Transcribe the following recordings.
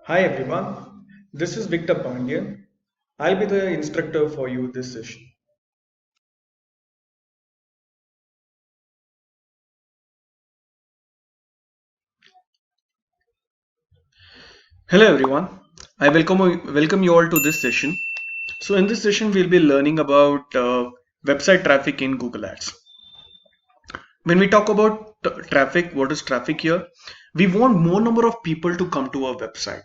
Hi everyone, this is Victor Pandyan. I'll be the instructor for you this session. Hello everyone, I welcome you all to this session. So in this session we'll be learning about website traffic in Google Ads. When we talk about traffic, what is traffic here? We want more number of people to come to our website.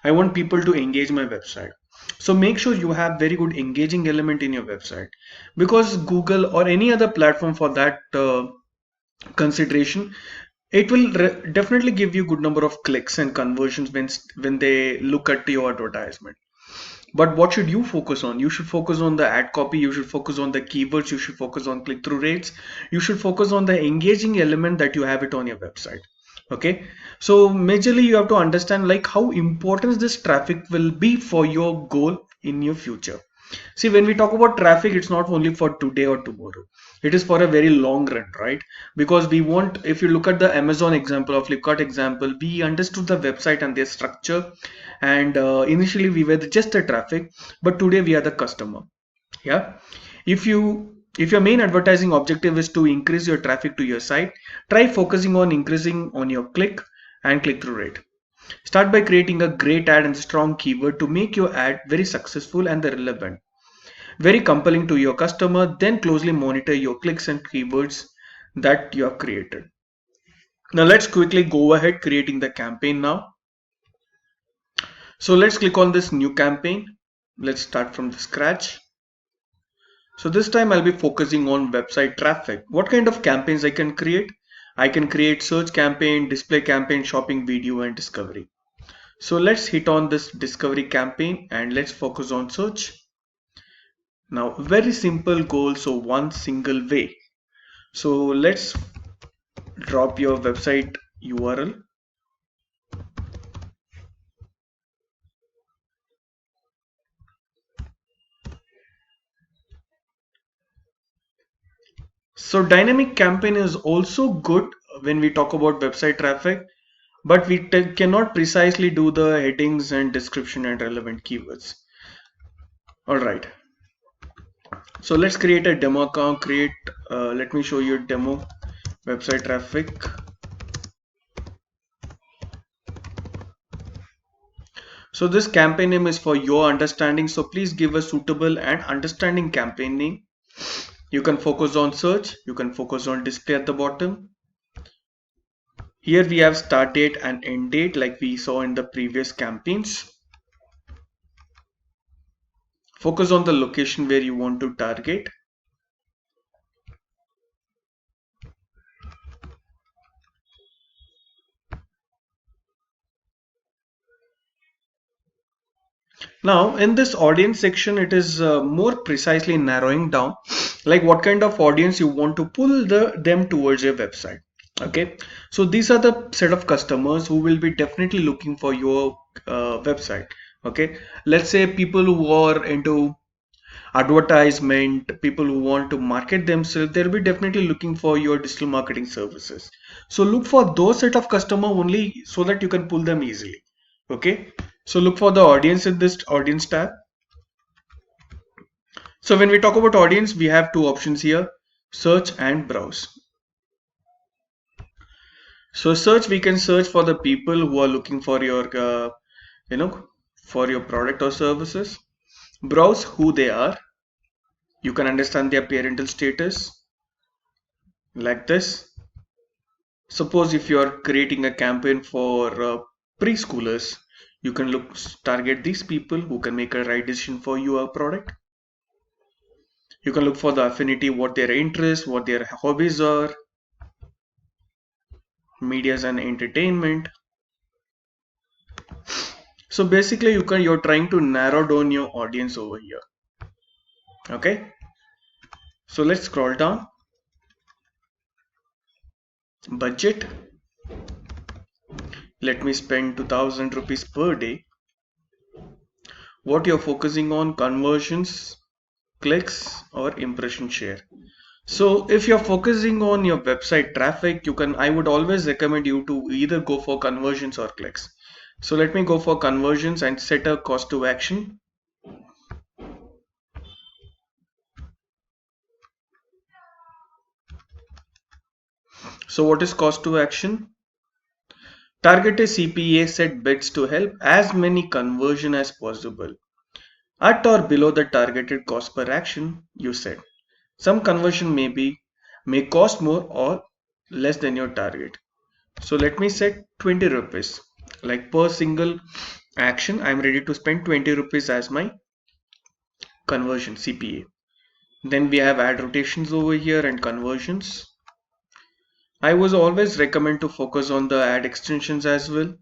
I want people to engage my website. So make sure you have very good engaging element in your website because Google or any other platform for that consideration, it will definitely give you good number of clicks and conversions when they look at your advertisement. But what should you focus on? You should focus on the ad copy, you should focus on the keywords, you should focus on click-through rates, you should focus on the engaging element that you have it on your website. Okay, so majorly you have to understand like how important this traffic will be for your goal in your future. See, when we talk about traffic, it's not only for today or tomorrow. It is for a very long run, right? Because we want, if you look at the Amazon example or Flipkart example, we understood the website and their structure. And initially we were just the traffic, but today we are the customer. Yeah. If your main advertising objective is to increase your traffic to your site, try focusing on increasing on your click and click-through rate. Start by creating a great ad and strong keyword to make your ad very successful and relevant, very compelling to your customer. Then closely monitor your clicks and keywords that you have created. Now let's quickly go ahead creating the campaign now. So let's click on this new campaign. Let's start from the scratch. So this time I'll be focusing on website traffic. What kind of campaigns I can create? I can create search campaign, display campaign, shopping video, and discovery. So let's hit on this discovery campaign and let's focus on search. Now very simple goal, so one single way. So let's drop your website URL. So dynamic campaign is also good when we talk about website traffic, but we cannot precisely do the headings and description and relevant keywords. All right. So let's create a demo account. Let me show you demo website traffic. So this campaign name is for your understanding. So please give a suitable and understanding campaign name. You can focus on search. You can focus on display at the bottom. Here we have start date and end date like we saw in the previous campaigns. Focus on the location where you want to target. Now in this audience section, it is more precisely narrowing down like what kind of audience you want to pull them towards your website. Okay, so these are the set of customers who will be definitely looking for your website. Okay, let's say people who are into advertisement, people who want to market themselves, they'll be definitely looking for your digital marketing services. So look for those set of customer only so that you can pull them easily. Okay, so look for the audience in this audience tab. So when we talk about audience, we have two options here, search and browse. So search, we can search for the people who are looking for your you know for your product or services. Browse who they are. You can understand their parental status like this. Suppose if you are creating a campaign for preschoolers, you can target these people who can make a right decision for your product. You can look for the affinity, what their interests, what their hobbies are, medias and entertainment. So basically you're trying to narrow down your audience over here. Okay, so let's scroll down. Budget, let me spend 2000 rupees per day. What you're focusing on, conversions, clicks or impression share. So if you're focusing on your website traffic, I would always recommend you to either go for conversions or clicks. So let me go for conversions and set a cost to action. So what is cost to action? Targeted CPA set bids to help as many conversion as possible at or below the targeted cost per action you set. Some conversion may cost more or less than your target. So let me set 20 rupees. Like per single action, I'm ready to spend 20 rupees as my conversion CPA. Then we have ad rotations over here and conversions. I was always recommend to focus on the ad extensions as well,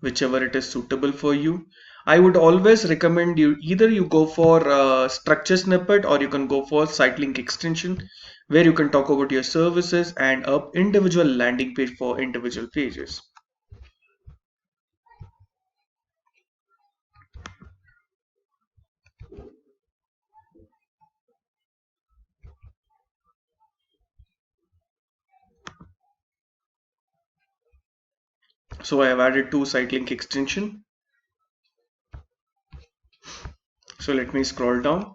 whichever it is suitable for you. I would always recommend you either you go for structure snippet or you can go for site link extension where you can talk about your services and up individual landing page for individual pages. So I have added two site link extension. So let me scroll down.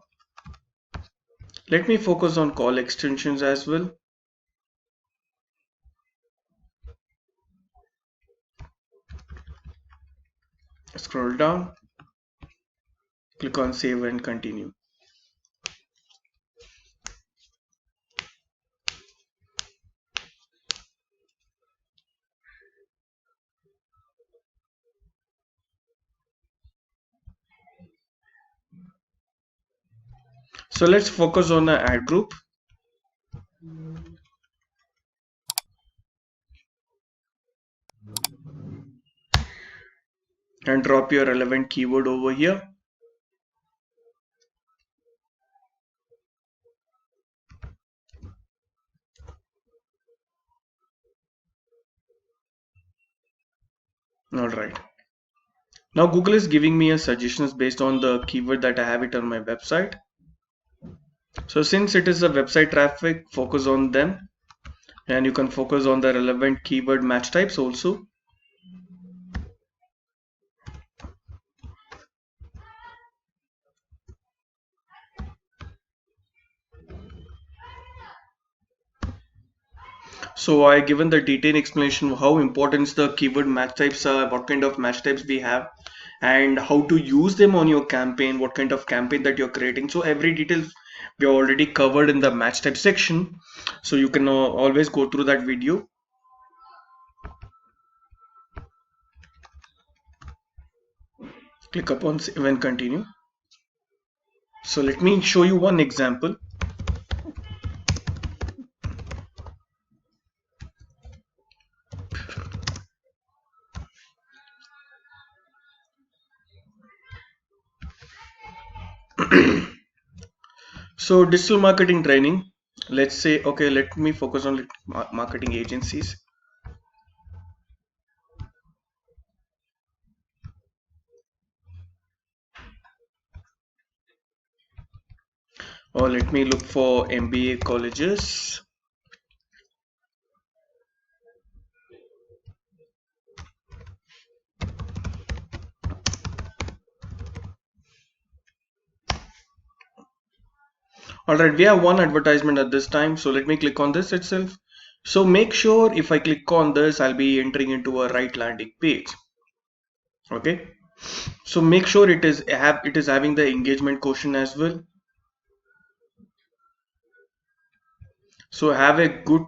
Let me focus on call extensions as well. Scroll down, click on save and continue. So let's focus on the ad group. And drop your relevant keyword over here. All right. Now Google is giving me a suggestions based on the keyword that I have it on my website. So since it is a website traffic, focus on them and you can focus on the relevant keyword match types also. So I given the detailed explanation of how important the keyword match types are, what kind of match types we have, and how to use them on your campaign, what kind of campaign that you're creating. So every detail we already covered in the match type section. So you can always go through that video. Click upon save and continue. So let me show you one example. So digital marketing training. Let's say, okay, let me focus on marketing agencies. Or let me look for MBA colleges. All right, we have one advertisement at this time. So let me click on this itself. So make sure if I click on this, I'll be entering into a right landing page. Okay. So make sure it is having the engagement quotient as well. So have a good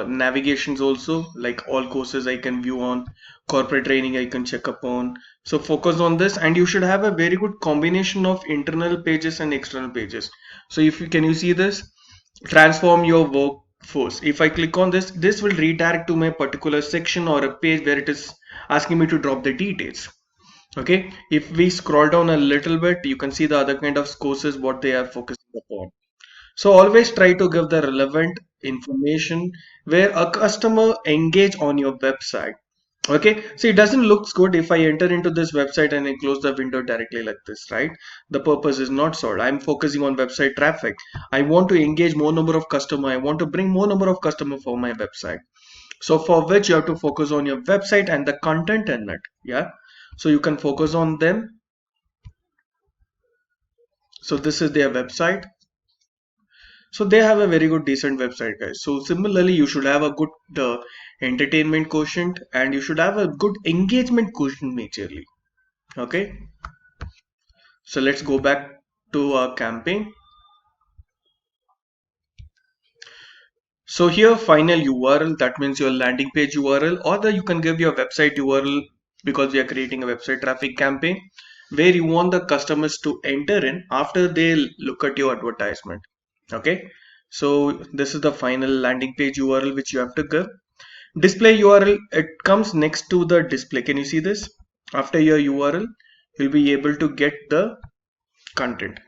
navigations also, like all courses I can view on, corporate training I can check upon. So focus on this and you should have a very good combination of internal pages and external pages. So if you can you see this, transform your workforce. If I click on this, this will redirect to my particular section or a page where it is asking me to drop the details. Okay, if we scroll down a little bit, you can see the other kind of courses what they are focusing upon. So always try to give the relevant information where a customer engage on your website. Okay, so it doesn't look good if I enter into this website and I close the window directly like this, right? The purpose is not solved. I'm focusing on website traffic. I want to engage more number of customer. I want to bring more number of customer for my website. So for which you have to focus on your website and the content in it. Yeah. So you can focus on them. So this is their website. So they have a very good decent website, guys. So similarly, you should have a good entertainment quotient and you should have a good engagement quotient majorly. Okay. So let's go back to our campaign. So here final URL, that means your landing page URL, or you can give your website URL because we are creating a website traffic campaign where you want the customers to enter in after they look at your advertisement. Okay. So this is the final landing page URL which you have to give. Display URL, it comes next to the display. Can you see this? After your URL, you'll be able to get the content.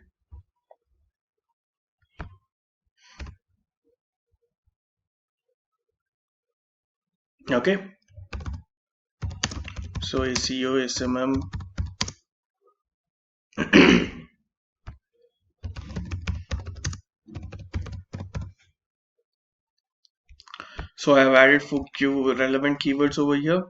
Okay. So SEO, SMM. So I have added few relevant keywords over here.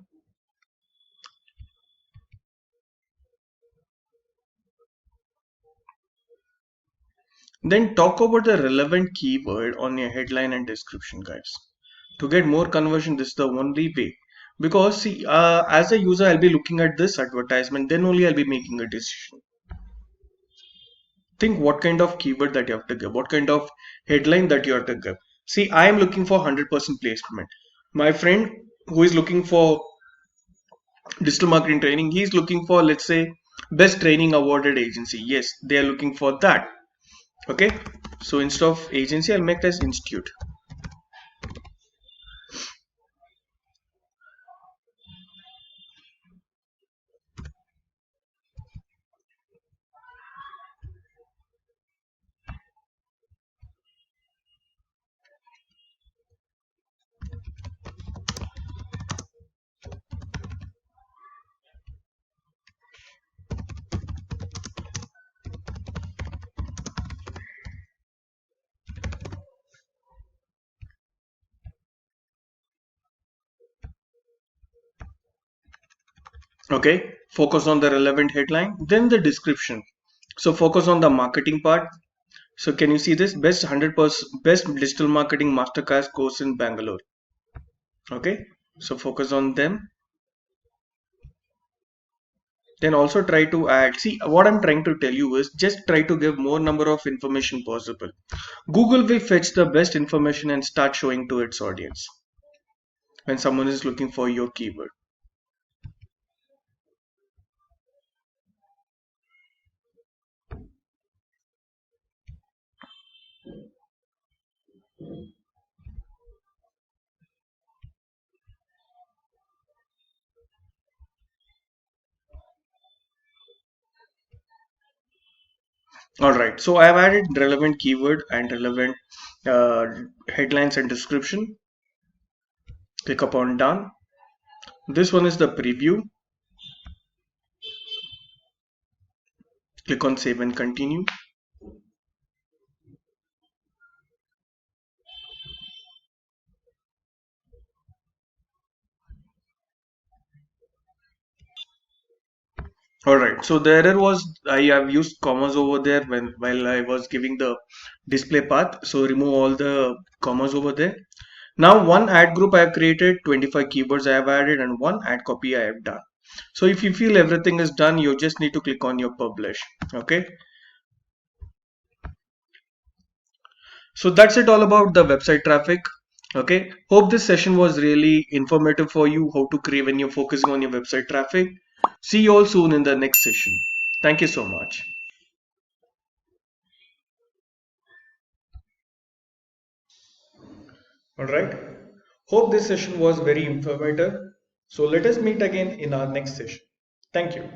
Then talk about the relevant keyword on your headline and description, guys. To get more conversion, this is the only way. Because see, as a user, I'll be looking at this advertisement, then only I'll be making a decision. Think what kind of keyword that you have to give, what kind of headline that you have to give. See, I am looking for 100% placement. My friend who is looking for digital marketing training, he's looking for, let's say, best training awarded agency. Yes, they are looking for that. Okay, so instead of agency, I'll make this institute. Okay, focus on the relevant headline, then the description. So focus on the marketing part. So can you see this? Best 100% best digital marketing masterclass course in Bangalore. Okay, so focus on them. Then also try to add. See, what I'm trying to tell you is just try to give more number of information possible. Google will fetch the best information and start showing to its audience when someone is looking for your keyword. All right, so I have added relevant keyword and relevant uh, headlines and description. Click upon done. This one is the preview. Click on save and continue. All right, so the error was I have used commas over there when while I was giving the display path. So remove all the commas over there. Now one ad group I have created, 25 keywords I have added, and one ad copy I have done. So if you feel everything is done, you just need to click on your publish. Okay. So that's it all about the website traffic. Okay. Hope this session was really informative for you, how to create when you're focusing on your website traffic. See you all soon in the next session. Thank you so much. All right. Hope this session was very informative. So let us meet again in our next session. Thank you.